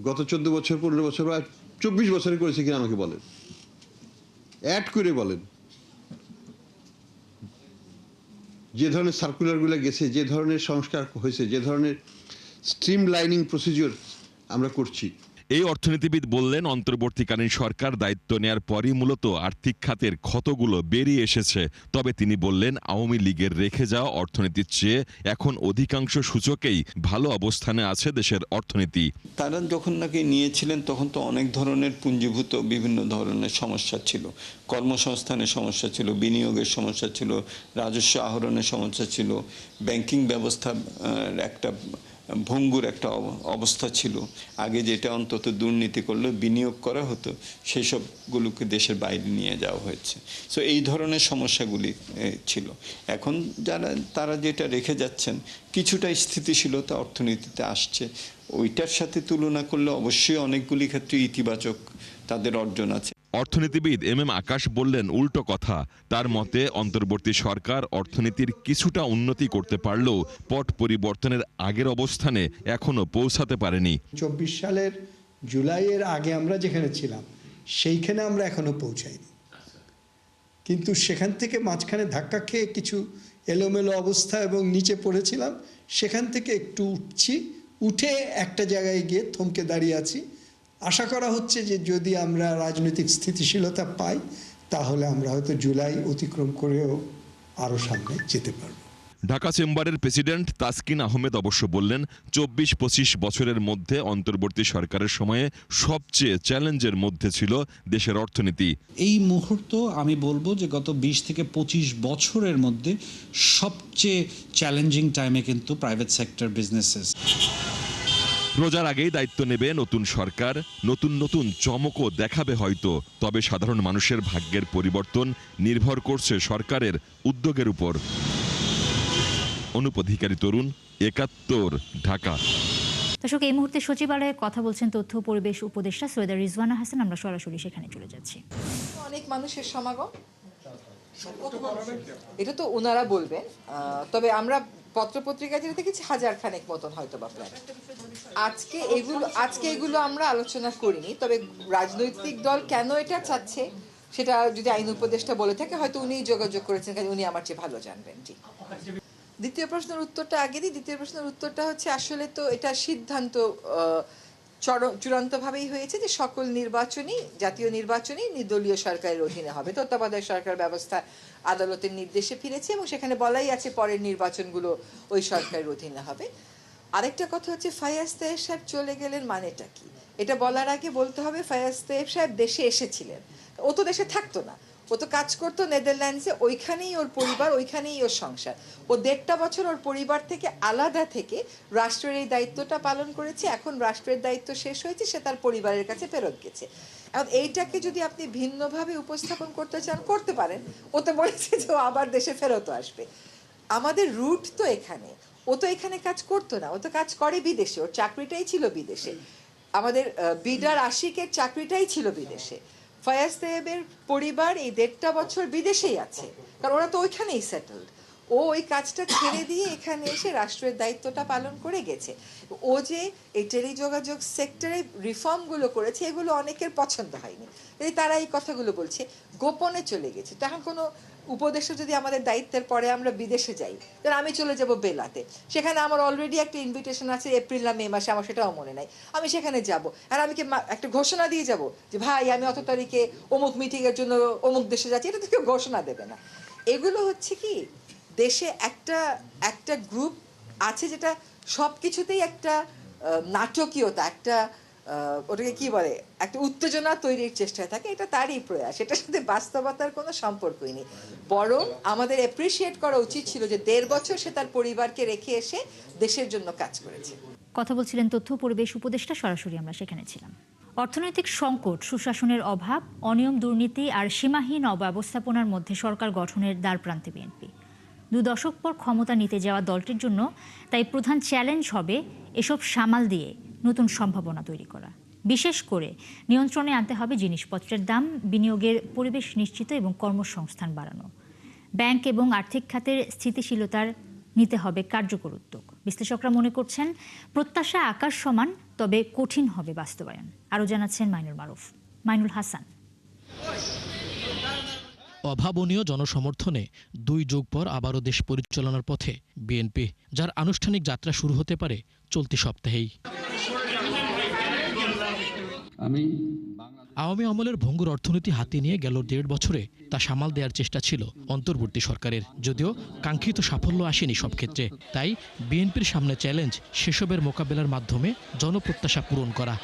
গত 14 বছর, 15 বছর বা 24 বছরে করেছে কিনা আমাকে বলেন, অ্যাড করে বলেন। যে ধরনের সার্কুলারগুলো গেছে, যে ধরনের সংস্কার হয়েছে, যে ধরনের স্ট্রিম লাইনিং প্রসিডিওর আমরা করছি।
এই অর্থনীতিবিদ বললেন, অন্তর্বর্তীকালীন সরকার দায়িত্ব নেয়ার পরই মূলত আর্থিক খাতের ক্ষতগুলো বেরিয়ে এসেছে। তবে তিনি বললেন, আওয়ামী লীগের রেখে যাওয়া অর্থনীতির চেয়ে এখন অধিকাংশ সূচকেই ভালো অবস্থানে আছে দেশের অর্থনীতি।
তারা যখন নাকি নিয়েছিলেন তখন তো অনেক ধরনের পুঞ্জীভূত বিভিন্ন ধরনের সমস্যা ছিল, কর্মসংস্থানের সমস্যা ছিল, বিনিয়োগের সমস্যা ছিল, রাজস্ব আহরণের সমস্যা ছিল, ব্যাংকিং ব্যবস্থার একটা ভঙ্গুর একটা অবস্থা ছিল। আগে যেটা অন্তত দুর্নীতি করলে বিনিয়োগ করা হতো, সেই সবগুলোকে দেশের বাইরে নিয়ে যাওয়া হয়েছে। সো এই ধরনের সমস্যাগুলি ছিল। এখন তারা যেটা রেখে যাচ্ছেন, কিছুটা স্থিতিশীলতা অর্থনীতিতে আসছে। ওইটার সাথে তুলনা করলে অবশ্যই অনেকগুলি ক্ষেত্রে ইতিবাচক তাদের অর্জন আছে।
অর্থনীতিবিদ MM আকাশ বললেন উল্টো কথা। তার মতে, অন্তর্বর্তী সরকার অর্থনীতির কিছুটা উন্নতি করতে পারলেও পট পরিবর্তনের আগের অবস্থানে এখনো পৌঁছাতে পারেনি।
24 সালের জুলাইয়ের আগে আমরা যেখানে ছিলাম সেইখানে আমরা এখনো পৌঁছাইনি, কিন্তু সেখান থেকে মাঝখানে ধাক্কা খেয়ে কিছু এলোমেলো অবস্থা এবং নিচে পড়েছিলাম, সেখান থেকে একটু উঠে একটা জায়গায় গিয়ে থমকে দাঁড়িয়ে আছি। আশা করা হচ্ছে যে যদি আমরা রাজনৈতিক স্থিতিশীলতা পাই তাহলে আমরা হয়তো জুলাই অতিক্রম করেও আরও সামনে যেতে পারব।
ঢাকা চেম্বারের প্রেসিডেন্ট তাসকিন আহমেদ অবশ্য বললেন, 24-25 বছরের মধ্যে অন্তর্বর্তী সরকারের সময়ে সবচেয়ে চ্যালেঞ্জের মধ্যে ছিল দেশের অর্থনীতি।
এই মুহূর্ত আমি বলবো যে গত 20 থেকে 25 বছরের মধ্যে সবচেয়ে চ্যালেঞ্জিং টাইমে কিন্তু প্রাইভেট সেক্টর বিজনেসেস।
রোজার আগেই দায়িত্ব নেবে নতুন সরকার, নতুন নতুন চমকও দেখাবে হয়তো। তবে সাধারণ মানুষের ভাগ্যের পরিবর্তন নির্ভর করছে সরকারের উদ্যোগের উপর। অনুপ অধিকারী, তরুণ, 71, ঢাকা।
দর্শক, এই মুহূর্তে সচিবালয়ে কথা বলছেন তথ্য পরিবেশ উপদেষ্টা সৈয়দা রিজওয়ানা হাসান। আমরা সরাসরি সেখানে চলে যাচ্ছি।
অনেক মানুষের সমাগম, এটা তো ওনারা বলবেন। তবে আমরা পত্রপত্রিকা যেটা দেখেছি 1000 খানেক মতন হয়তো বা প্রায়। আজকে এগুলো আমরা আলোচনা করিনি। তবে রাজনৈতিক দল কেন এটা চাচ্ছে সেটা যদি আইন উপদেষ্টা বলে থাকে হয়তো উনিই যোগাযোগ করেছেন, কারণ উনি আমার চেয়ে ভালো জানবেন। ঠিক। দ্বিতীয় প্রশ্নের উত্তরটা আগে দিই। দ্বিতীয় প্রশ্নের উত্তরটা হচ্ছে, আসলে তো এটা সিদ্ধান্ত চূড়ান্তভাবেই হয়েছে যে সকল নির্বাচনই, জাতীয় নির্বাচনই নির্দলীয় সরকারের অধীনে হবে। তত্ত্বাবধায়ক সরকার ব্যবস্থা আদালতের নির্দেশে ফিরেছে এবং সেখানে বলাই আছে পরের নির্বাচনগুলো ওই সরকারের অধীনে হবে। আরেকটা কথা হচ্ছে, ফায়াজ তায়েব সাহেব চলে গেলেন মানেটা কি? এটা বলার আগে বলতে হবে ফায়াজ তায়েব সাহেব দেশে এসেছিলেন, ও তো দেশে থাকতো না, ও তো কাজ করতো নেদারল্যান্ডসে, ওইখানেই ওর পরিবার, ওইখানেই ওর সংসার। ও 1.5 বছর ওর পরিবার থেকে আলাদা থেকে রাষ্ট্রের এই দায়িত্বটা পালন করেছে। এখন রাষ্ট্রের দায়িত্ব শেষ হয়েছে, সে তার পরিবারের কাছে ফেরত গেছে। এখন এইটাকে যদি আপনি ভিন্নভাবে উপস্থাপন করতে চান করতে পারেন। ও তো বলেছে যে ও আবার দেশে ফেরত আসবে। আমাদের রুট তো এখানে, ও তো এখানে কাজ করতো না, ও তো কাজ করে বিদেশে, ওর চাকরিটাই ছিল বিদেশে। আমাদের বিডার আশিকের চাকরিটাই ছিল বিদেশে। ফায়াজ তায়েবের পরিবার এই 1.5 বছর বিদেশেই আছে, কারণ ওরা তো ওইখানেই সেটেলড। ও ওই কাজটা ছেড়ে দিয়ে এখানে এসে রাষ্ট্রের দায়িত্বটা পালন করে গেছে। ও যে এই টেলিযোগাযোগ সেক্টরে রিফর্মগুলো করেছে, এগুলো অনেকের পছন্দ হয়নি, তারা এই কথাগুলো বলছে, গোপনে চলে গেছে। তখন কোনো উপদেষ্টা যদি আমাদের দায়িত্বের পরে আমরা বিদেশে যাই, তাহলে আমি চলে যাব বেলাতে, সেখানে আমার অলরেডি একটা ইনভিটেশন আছে এপ্রিল না মে মাসে, আমার সেটাও মনে নাই, আমি সেখানে যাব। আর আমি কি একটা ঘোষণা দিয়ে যাব যে ভাই আমি অত তারিখে অমুক মিটিংয়ের জন্য অমুক দেশে যাচ্ছি? এটা তো কেউ ঘোষণা দেবে না। এগুলো হচ্ছে কি দেশে একটা একটা গ্রুপ আছে যেটা সব কিছুতেই একটা নাটকীয়তা, একটা ওটাকে কি বলে, একটা উত্তেজনা তৈরির চেষ্টায় থাকে। এটা তারই প্রয়াস, এটার সাথে বাস্তবতার কোনো সম্পর্কই নেই। বরং আমাদের অ্যাপ্রিসিয়েট করা উচিত ছিল যে 1.5 বছর সে তার পরিবারকে রেখে এসে দেশের জন্য কাজ করেছে।
কথা বলছিলেন তথ্য পরিবেশ উপদেষ্টা, সরাসরি আমরা সেখানে ছিলাম। অর্থনৈতিক সংকট, সুশাসনের অভাব, অনিয়ম, দুর্নীতি আর সীমাহীন অব্যবস্থাপনার মধ্যে সরকার গঠনের দ্বারপ্রান্তে বিএনপি। 2 দশক পর ক্ষমতা নিতে যাওয়া দলটির জন্য তাই প্রধান চ্যালেঞ্জ হবে এসব সামাল দিয়ে নতুন সম্ভাবনা তৈরি করা। বিশেষ করে নিয়ন্ত্রণে আনতে হবে জিনিসপত্রের দাম, বিনিয়োগের পরিবেশ নিশ্চিত এবং কর্মসংস্থান বাড়ানো। ব্যাংক এবং আর্থিক খাতের স্থিতিশীলতার নিতে হবে কার্যকর উদ্যোগ। বিশ্লেষকরা মনে করছেন প্রত্যাশা আকাশ সমান, তবে কঠিন হবে বাস্তবায়ন। আরও জানাচ্ছেন মাইনুল হাসান।
অভাবনীয় জনসমর্থনে 2 যুগ পর আবারও দেশ পরিচালনার পথে বিএনপি, যার আনুষ্ঠানিক যাত্রা শুরু হতে পারে চলতি সপ্তাহেই। আওয়ামী আমলের ভঙ্গুর অর্থনীতি হাতে নিয়ে গেল 1.5 বছরে তা সামাল দেওয়ার চেষ্টা ছিল অন্তর্বর্তী সরকারের, যদিও কাঙ্ক্ষিত সাফল্য আসেনি সব ক্ষেত্রে। তাই বিএনপির সামনে চ্যালেঞ্জ সেসবের মোকাবেলার মাধ্যমে জনপ্রত্যাশা পূরণ করা।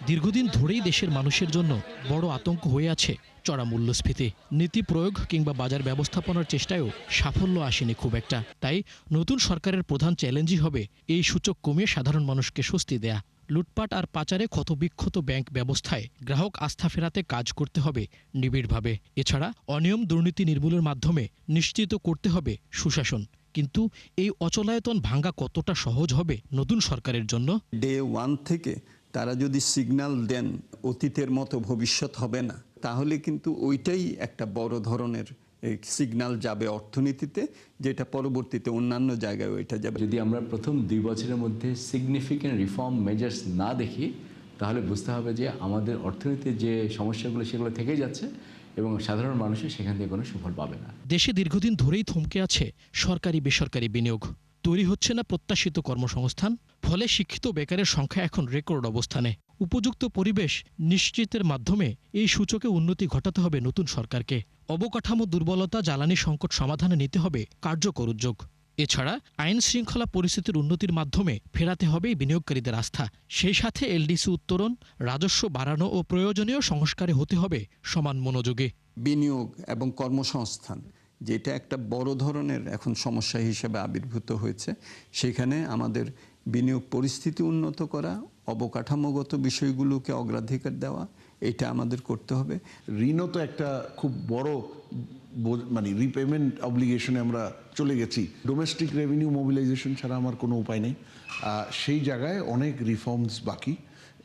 দীর্ঘদিন ধরেই দেশের মানুষের জন্য বড় আতঙ্ক হয়ে আছে চড়া মূল্যস্ফীতি। নীতি প্রয়োগ কিংবা বাজার ব্যবস্থাপনার চেষ্টায়ও সাফল্য আসেনি খুব একটা। তাই নতুন সরকারের প্রধান চ্যালেঞ্জই হবে এই সূচক কমিয়ে সাধারণ মানুষকে স্বস্তি দেয়া। লুটপাট আর পাচারে ক্ষতবিক্ষত ব্যাংক ব্যবস্থায় গ্রাহক আস্থা ফেরাতে কাজ করতে হবে নিবিড়ভাবে। এছাড়া অনিয়ম দুর্নীতি নির্মূলের মাধ্যমে নিশ্চিত করতে হবে সুশাসন। কিন্তু এই অচলায়তন ভাঙা কতটা সহজ হবে নতুন সরকারের জন্য?
ডে 1 থেকে তারা যদি সিগন্যাল দেন অতীতের মতো ভবিষ্যৎ হবে না, তাহলে কিন্তু ওইটাই একটা বড় ধরনের সিগন্যাল যাবে অর্থনীতিতে, যেটা পরবর্তীতে অন্যান্য জায়গায় ওইটা যাবে।
যদি আমরা প্রথম 2 বছরের মধ্যে সিগনিফিক্যান্ট রিফর্ম মেজার্স না দেখি, তাহলে বুঝতে হবে যে আমাদের অর্থনীতির যে সমস্যাগুলো সেগুলো থেকেই যাচ্ছে এবং সাধারণ মানুষের সেখান থেকে কোনো সুফল পাবে না।
দেশে দীর্ঘদিন ধরেই থমকে আছে সরকারি বেসরকারি বিনিয়োগ। তৈরি হচ্ছে না প্রত্যাশিত কর্মসংস্থান। ফলে শিক্ষিত বেকারের সংখ্যা এখন রেকর্ড অবস্থানে। উপযুক্ত পরিবেশ নিশ্চিতের মাধ্যমে এই সূচকে উন্নতি ঘটাতে হবে নতুন সরকারকে। অবকাঠামো দুর্বলতা, জ্বালানি সংকট সমাধানে নিতে হবে কার্যকর উদ্যোগ। এছাড়া আইন শৃঙ্খলা পরিস্থিতির উন্নতির মাধ্যমে ফেরাতে হবে বিনিয়োগকারীদের আস্থা। সেই সাথে এলডিসি উত্তরণ, রাজস্ব বাড়ানো ও প্রয়োজনীয় সংস্কারে হতে হবে সমান মনোযোগী।
বিনিয়োগ এবং কর্মসংস্থান, যেটা একটা বড় ধরনের এখন সমস্যা হিসেবে আবির্ভূত হয়েছে, সেখানে আমাদের বিনিয়োগ পরিস্থিতি উন্নত করা, অবকাঠামোগত বিষয়গুলোকে অগ্রাধিকার দেওয়া, এটা আমাদের করতে হবে।
ঋণও তো একটা খুব বড় মানে রিপেমেন্ট অব্লিগেশনে আমরা চলে গেছি। ডোমেস্টিক রেভিনিউ মোবিলাইজেশন ছাড়া আমার কোনো উপায় নেই। সেই জায়গায় অনেক রিফর্মস বাকি,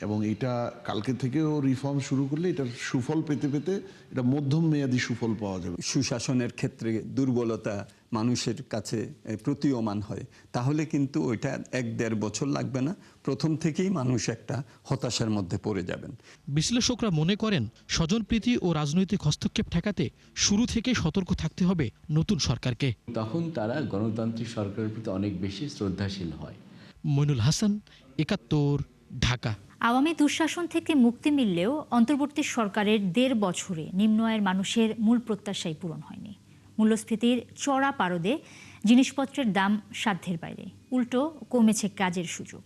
এবং এটা কালকে থেকেও রিফর্ম শুরু করলে এটার সুফল পেতে পেতে এটা মধ্যম মেয়াদী সুফল পাওয়া যাবে।
সুশাসনের ক্ষেত্রে দুর্বলতা মানুষের কাছে প্রতীয়মান হয়, তাহলে কিন্তু ওইটা 1-1.5 বছর লাগবে না, প্রথম থেকেই মানুষ একটা হতাশার মধ্যে পড়ে যাবেন।
বিশ্লেষকরা মনে করেন স্বজনপ্রীতি ও রাজনৈতিক হস্তক্ষেপ ঠেকাতে শুরু থেকেই সতর্ক থাকতে হবে নতুন সরকারকে।
তখন তারা গণতান্ত্রিক সরকারের প্রতি অনেক বেশি শ্রদ্ধাশীল হয়।
মইনুল হাসান, 71, ঢাকা।
আওয়ামী দুঃশাসন থেকে মুক্তি মিললেও অন্তর্বর্তী সরকারের 1.5 বছরে নিম্ন আয়ের মানুষের মূল প্রত্যাশাই পূরণ হয়নি। মূল্যস্ফীতির চড়া পারদে জিনিসপত্রের দাম সাধ্যের বাইরে, উল্টো কমেছে কাজের সুযোগ।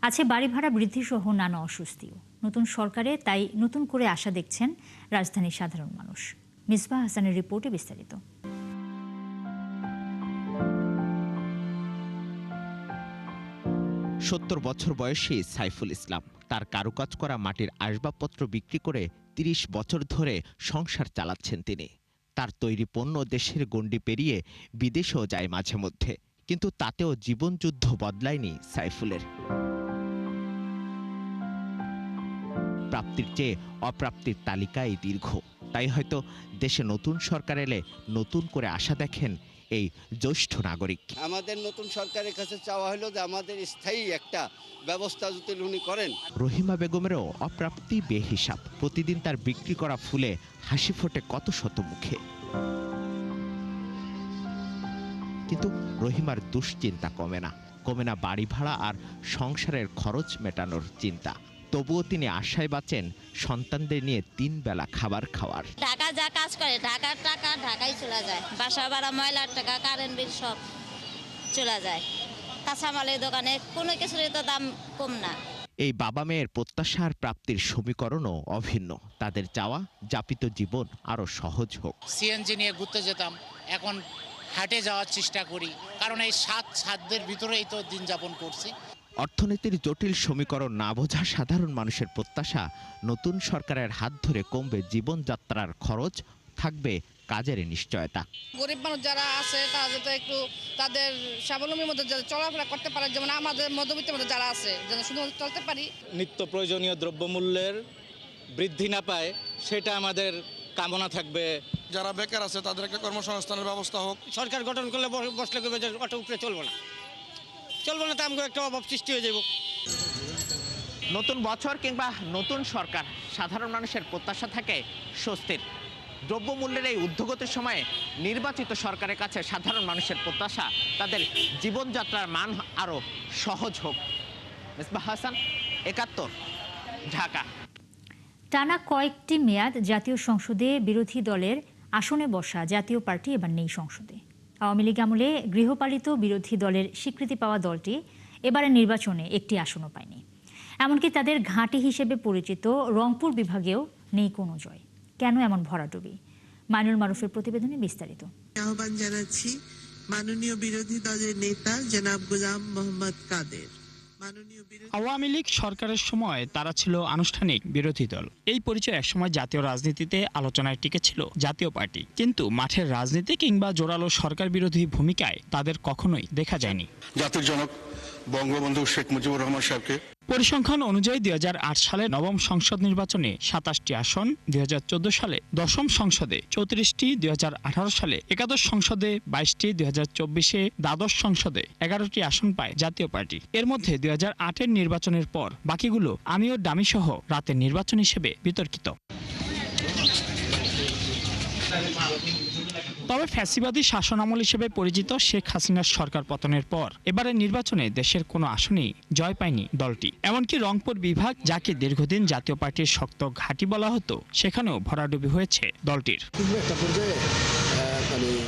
আছে বাড়ি ভাড়া বৃদ্ধি সহ নানা অস্বস্তিও। নতুন সরকারে তাই নতুন করে আশা দেখছেন রাজধানীর সাধারণ মানুষ। মিসবাহ হাসানের রিপোর্টে বিস্তারিত।
70 বছর বয়সী সাইফুল ইসলাম তার কারুকাজ করা মাটির আসবাবপত্র বিক্রি করে 30 বছর ধরে সংসার চালাচ্ছেন তিনি। তার তৈরি পণ্য দেশের গণ্ডি পেরিয়ে বিদেশেও যায় মাঝে মধ্যে, কিন্তু তাতেও জীবনযুদ্ধ বদলায়নি সাইফুলের। প্রাপ্তির চেয়ে অপ্রাপ্তির তালিকায় দীর্ঘ। তাই হয়তো দেশে নতুন সরকার এলে নতুন করে আশা দেখেন এই জ্যেষ্ঠ নাগরিক।
আমাদের নতুন সরকারের কাছে চাওয়া হলো যে আমাদের স্থায়ী একটা ব্যবস্থা যদি উনি করেন।
রহিমা বেগমেরও অপ্রাপ্তি বেহিসাব। প্রতিদিন তার বিক্রি করা ফুলে হাসি ফোটে কত শত মুখে। কিন্তু রহিমার দুশ্চিন্তা কমে না বাড়ি ভাড়া আর সংসারের খরচ মেটানোর চিন্তা। তবুও তিনি আশায় বাঁচেন সন্তানদের নিয়ে 3 বেলা খাবার খাওয়ার।
ঢাকা যা কাজ করে ঢাকার টাকা ঢাকায় চলে যায়, বাসা ভাড়া, ময়লার টাকা, কারেন্ট বিল সব চলে যায়। কাঁচামালের দোকানে কোনো কিছুর তো দাম কম না।
এই বাবা মেয়ের প্রত্যাশার প্রাপ্তির সমীকরণও অভিন্ন। তাদের চাওয়া যাপিত জীবন আরো সহজ হোক।
সিএনজি নিয়ে ঘুরতে যেতাম, এখন হাটে যাওয়ার চেষ্টা করি, কারণ এই সাধ্যের ভিতরেই তো দিন যাপন করছি।
অর্থনীতির জটিল সমীকরণ না বোঝা সাধারণ মানুষের প্রত্যাশা, নতুন সরকারের হাত ধরে কমবে জীবনযাত্রার খরচ, থাকবে কাজের নিশ্চয়তা।
গরিব মানুষ যারা আছে তারা যাতে একটু তাদের স্বাবলম্বীর মধ্যে চলাফেরা করতে পারে, যেমন আমাদের মধ্যবিত্তের মধ্যে যারা আছে যেন শুধুমাত্র চলতে পারি।
নিত্য প্রয়োজনীয় দ্রব্যমূল্যের বৃদ্ধি না পায় সেটা আমাদের কামনা থাকবে।
যারা বেকার আছে তাদের একটা কর্মসংস্থানের ব্যবস্থা হোক।
সরকার গঠন করলে বসলে অটো উপরে চলবো না তা আমাকে একটা অভাব সৃষ্টি হয়ে যাব।
নতুন বছর কিংবা নতুন সরকার, সাধারণ মানুষের প্রত্যাশা থাকে স্বস্তির। দ্রব্যমূল্যের এই ঊর্ধ্বগতির সময়ে নির্বাচিত সরকারের কাছে সাধারণ মানুষের প্রত্যাশা তাদের জীবনযাত্রার মান আরও সহজ হোক। মিসবাহ হাসান, ৭১, ঢাকা।
টানা কয়েকটি মেয়াদ জাতীয় সংসদে বিরোধী দলের আসনে বসা জাতীয় পার্টি এবার নেই সংসদে। আওয়ামী লীগ আমলে গৃহপালিত বিরোধী দলের স্বীকৃতি পাওয়া দলটি এবারের নির্বাচনে একটি আসনও পায়নি। এমনকি তাদের ঘাঁটি হিসেবে পরিচিত রংপুর বিভাগেও নেই কোনো জয়। কেন এমন ভরাডুবি? মাইনুল মারুফের প্রতিবেদনে বিস্তারিত।
আহ্বান জানাচ্ছি মাননীয় বিরোধী দলের নেতা জনাব গোলাম মোহাম্মদ কাদের।
আওয়ামী লীগ সরকারের সময় তারা ছিল আনুষ্ঠানিক বিরোধী দল। এই পরিচয় একসময় জাতীয় রাজনীতিতে আলোচনায় টিকেছিল জাতীয় পার্টি, কিন্তু মাঠের রাজনীতি কিংবা জোরালো সরকার বিরোধী ভূমিকায় তাদের কখনোই দেখা যায়নি।
জাতির জনক বঙ্গবন্ধু শেখ মুজিবুর রহমান সাহেবকে
পরিসংখ্যান অনুযায়ী ২০০৮ সালে নবম সংসদ নির্বাচনে ২৭টি আসন, ২০১৪ সালে দশম সংসদে ৩৪টি, ২০১৮ সালে একাদশ সংসদে ২২টি, ২০২৪-এ দ্বাদশ সংসদে ১১টি আসন পায় জাতীয় পার্টি। এর মধ্যে ২০০৮-এর নির্বাচনের পর বাকিগুলো আমিও ডামি সহ রাতের নির্বাচন হিসেবে বিতর্কিত। তবে ফ্যাসিবাদী শাসনামল হিসেবে পরিচিত শেখ হাসিনার সরকার পতনের পর এবারের নির্বাচনে দেশের কোনো আসনেই জয় পায়নি দলটি। এমনকি রংপুর বিভাগ, যাকে দীর্ঘদিন জাতীয় পার্টির শক্ত ঘাঁটি বলা হতো, সেখানেও ভরাডুবি হয়েছে দলটির।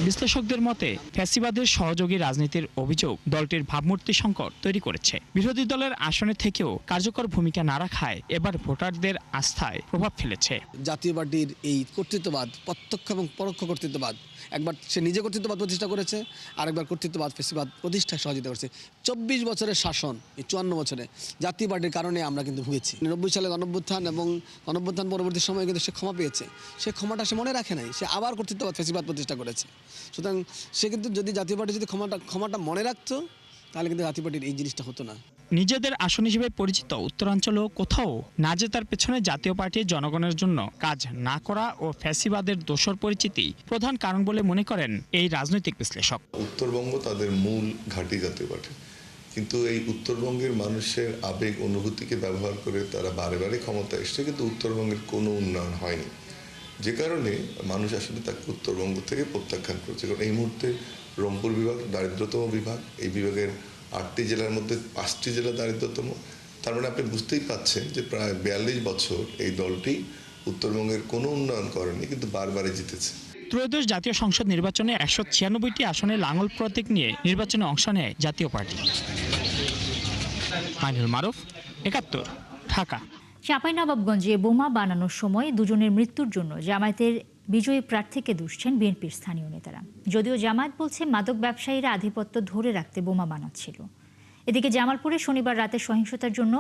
বিশ্লেষকদের মতে ফ্যাসিবাদের সহযোগী রাজনীতির অভিযোগ দলটির ভাবমূর্তি সংকট তৈরি করেছে। বিরোধী দলের আসনে থেকেও কার্যকর ভূমিকা না রাখায় এবার ভোটারদের আস্থায় প্রভাব ফেলেছে।
জাতীয় পার্টির এই কর্তৃত্ববাদ, প্রত্যক্ষ এবং পরোক্ষ কর্তৃত্ববাদ, একবার সে নিজে কর্তৃত্ববাদ প্রতিষ্ঠা করেছে, আরেকবার কর্তৃত্ববাদ ফ্যাসিবাদ প্রতিষ্ঠায় সহযোগিতা করেছে। ২৪ বছরের শাসন, এই ৫৪ বছরে জাতীয় পার্টির কারণে আমরা কিন্তু ভুগেছি। ৯০ সালে গণঅভ্যুত্থান এবং গণঅভ্যুত্থান পরবর্তী সময়ে কিন্তু সে ক্ষমা পেয়েছে। সে ক্ষমাটা সে মনে রাখে নাই, সে আবার কর্তৃত্ববাদ ফ্যাসিবাদ প্রতিষ্ঠা করেছে। সুতরাং সে কিন্তু যদি জাতীয় পার্টি যদি ক্ষমাটা মনে রাখতো, তাহলে কিন্তু জাতীয় পার্টির এই জিনিসটা হতো না।
নিজেদের আসন হিসেবে পরিচিত উত্তরাঞ্চলও কোথাও না জেতার পেছনে জাতীয় পার্টির জনগণের জন্য কাজ না করা ও ফ্যাসিবাদের দোসর পরিচিতি প্রধান কারণ বলে মনে করেন এই রাজনৈতিক বিশ্লেষক।
উত্তরবঙ্গ তাদের মূল ঘাঁটি জাতীয় পার্টি, কিন্তু এই উত্তরবঙ্গের মানুষের আবেগ অনুভূতিকে ব্যবহার করে তারা বারে বারে ক্ষমতা এসছে, কিন্তু উত্তরবঙ্গের কোনো উন্নয়ন হয়নি, যে কারণে মানুষ আসলে তাকে উত্তরবঙ্গ থেকে প্রত্যাখ্যান করছে। কারণ এই মুহূর্তে রংপুর বিভাগ দারিদ্রতম বিভাগ, এই বিভাগের ৮টি জেলার মধ্যে ৫টি জেলা দারিদ্রতম। তার মানে আপনি বুঝতেই পাচ্ছেন যে প্রায় ৪২ বছর এই দলটি উত্তরবঙ্গের কোনো উন্নয়ন করেনি, কিন্তু বারবারই জিতেছে।
ত্রয়োদশ জাতীয় সংসদ নির্বাচনে ১৯৬টি আসনে লাঙল প্রতীক নিয়ে নির্বাচনে অংশ নেয় জাতীয় পার্টি। মাইনুল মারুফ, ৭১, ঢাকা।
চাঁপাইনবাবগঞ্জে বোমা বানানোর সময় দুজনের মৃত্যুর জন্য জামায়াতের বিজয়ী প্রার্থীকে দুষছেন বিএনপির স্থানীয় নেতারা। যদিও জামায়াত বলছে মাদক ব্যবসায়ীরা আধিপত্য ধরে রাখতে বোমা বানাচ্ছিল। এদিকে জামালপুরে শনিবার রাতে সহিংসতার জন্য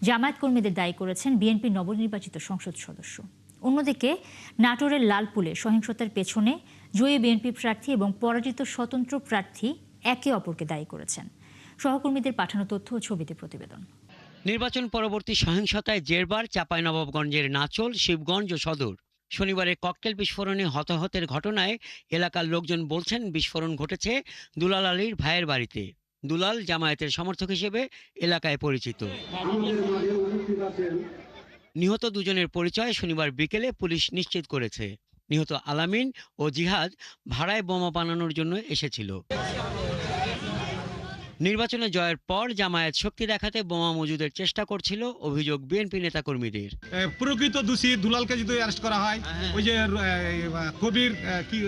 জামায়াত কর্মীদের দায়ী করেছেন বিএনপির নবনির্বাচিত সংসদ সদস্য। অন্যদিকে নাটোরের লালপুলে সহিংসতার পেছনে জয়ী বিএনপি প্রার্থী এবং পরাজিত স্বতন্ত্র প্রার্থী একে অপরকে দায়ী করেছেন। সহকর্মীদের পাঠানো তথ্য ও ছবিতে প্রতিবেদন।
নির্বাচন পরবর্তী সহিংসতায় জেরবার চাঁপাইনবাবগঞ্জের নাচল, শিবগঞ্জ ও সদর। শনিবারে ককটেল বিস্ফোরণে হতাহতের ঘটনায় এলাকার লোকজন বলছেন বিস্ফোরণ ঘটেছে দুলাল আলীর ভাইয়ের বাড়িতে। দুলাল জামায়াতের সমর্থক হিসেবে এলাকায় পরিচিত। নিহত দুজনের পরিচয় শনিবার বিকেলে পুলিশ নিশ্চিত করেছে। নিহত আলামিন ও জিহাদ ভাড়ায় বোমা বানানোর জন্য এসেছিল। নির্বাচনে জয়ের পর জামায়াত শক্তি দেখাতে বোমা মজুদের চেষ্টা করছিল, অভিযোগ বিএনপি নেতাকর্মীদের।
প্রকৃত দোষী দুলালকে যদি অ্যারেস্ট করা হয়, ওই যে কবির কি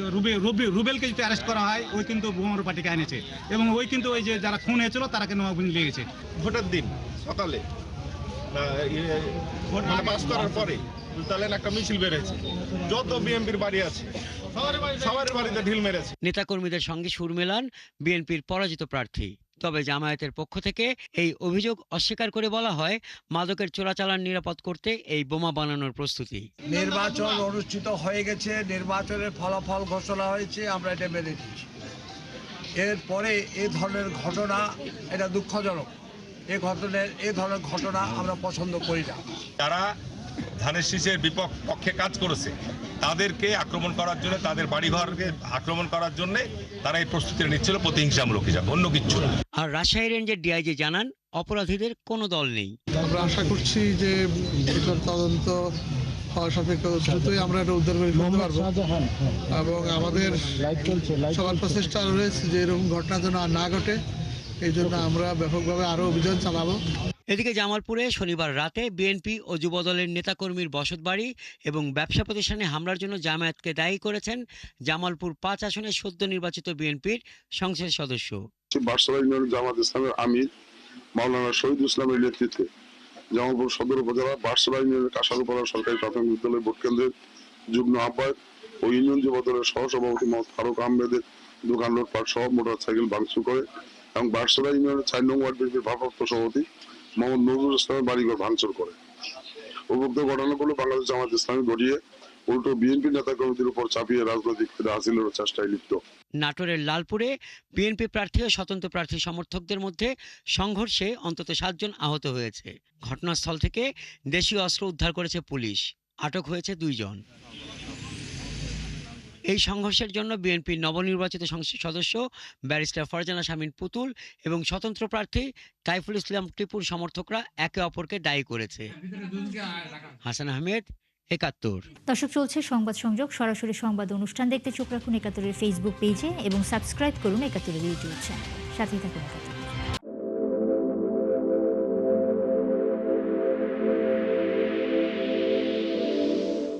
রুবেলকে যদি অ্যারেস্ট করা হয়, ওই কিন্তু বোমার পার্টিকে এনেছে এবং ওই কিন্তু ওই যে যারা খুন হয়েছিল তারাকে নবাবগঞ্জ নিয়ে গেছে।
ভোটের দিন সকালে ভোট পাস করার পরে একটা মিছিল বেড়েছে, যত বিএনপির বাড়ি আছে সবার বাড়িতে ঢিল মেরেছে।
নেতাকর্মীদের সঙ্গে সুর মেলান বিএনপির পরাজিত প্রার্থী। তবে জামায়াতের পক্ষ থেকে এই অভিযোগ অস্বীকার করে বলা হয়, মাদকের চোরাচালান নিরাপদ করতে এই বোমা বানানোর প্রস্তুতি।
নির্বাচন অনুষ্ঠিত হয়ে গেছে, নির্বাচনের ফলাফল ঘোষণা হয়েছে, আমরা এটা মেনে নিচ্ছি। এরপরে এ ধরনের ঘটনা এটা দুঃখজনক। এ ধরনের ঘটনা আমরা পছন্দ করি না।
যারা ধানের শীষের পক্ষে কাজ করেছে তাদেরকে আক্রমণ করার জন্য, তাদের বাড়িঘরকে আক্রমণ করার জন্য তারা এই প্রস্তুতি নিচ্ছিল প্রতিহিংসামূলক হিসাবে, অন্য কিচ্ছু না।
আর রাজশাহী রেঞ্জের ডিআইজি জানান, অপরাধীদের কোনো দল নেই।
আমরা আশা করছি যে এটার তদন্ত হওয়া সাপেক্ষে দ্রুতই আমরা এটা উদ্ধার করে ফেলতে পারবো এবং আমাদের সবার প্রচেষ্টা রয়েছে যে এরকম ঘটনা যেন আর না ঘটে, এই জন্য আমরা ব্যাপকভাবে আরো অভিযান চালাবো।
এদিকে জামালপুরে শনিবার রাতে বিএনপি ও যুবদলের নেতাকর্মীর বসতবাড়ি এবং ব্যবসা প্রতিষ্ঠানে হামলার জন্য জামায়াতকে দায়ী করেছেন জামালপুর ৫ আসনের সদ্য নির্বাচিত বিএনপির সংসদ সদস্য।
বার্সেলোনা ইউনিয়ন জামাত ইসলামের আমির মাওলানা শহীদুল ইসলামের নেতৃত্বে জামালপুর সদর উপজেলা বার্সেলোনা ইউনিয়নের কাশারুপাড়া সরকারি প্রাথমিক বিদ্যালয় ভোট কেন্দ্রের যুগ্ম আহ্বায়ক ও ইউনিয়ন যুবদলের সহসভাপতি মোহাম্মদ ফারুক আহমেদের দোকান লুটপাট সহ মোটরসাইকেল ভাঙচুর করে এবং বার্সেলোনা ইউনিয়নের ৪ নং ওয়ার্ড বিএনপির ভারপ্রাপ্ত সভাপতি মোহাম্মদ নজরুল ইসলামের বাড়িঘর ভাঙচুর করে। উপরোক্ত ঘটনাগুলো বাংলাদেশ জামাত ইসলামী ঘটিয়ে উল্টো বিএনপি নেতাকর্মীদের উপর চাপিয়ে রাজনৈতিক ফায়দা হাসিলের চেষ্টায় লিপ্ত।
নাটোরের লালপুরে বিএনপি প্রার্থী ও স্বতন্ত্র প্রার্থী সমর্থকদের মধ্যে সংঘর্ষে অন্তত ৭ জন আহত হয়েছে। ঘটনাস্থল থেকে দেশীয় অস্ত্র উদ্ধার করেছে পুলিশ, আটক হয়েছে 2 জন। এই সংঘর্ষের জন্য বিএনপির নবনির্বাচিত সংসদ সদস্য ব্যারিস্টার ফারজানা শামীম পুতুল এবং স্বতন্ত্র প্রার্থী কাইফুল ইসলাম টিপুর সমর্থকরা একে অপরকে দায়ী করেছে। হাসান আহমেদ, ৭১।
দর্শক, চলছে সংবাদ সংযোগ। সরাসরি সংবাদ অনুষ্ঠান দেখতে চোখ রাখুন ৭১-এর ফেসবুক পেজে এবং সাবস্ক্রাইব করুন ৭১-এর ইউটিউব চ্যানেল। সাথেই থাকুন।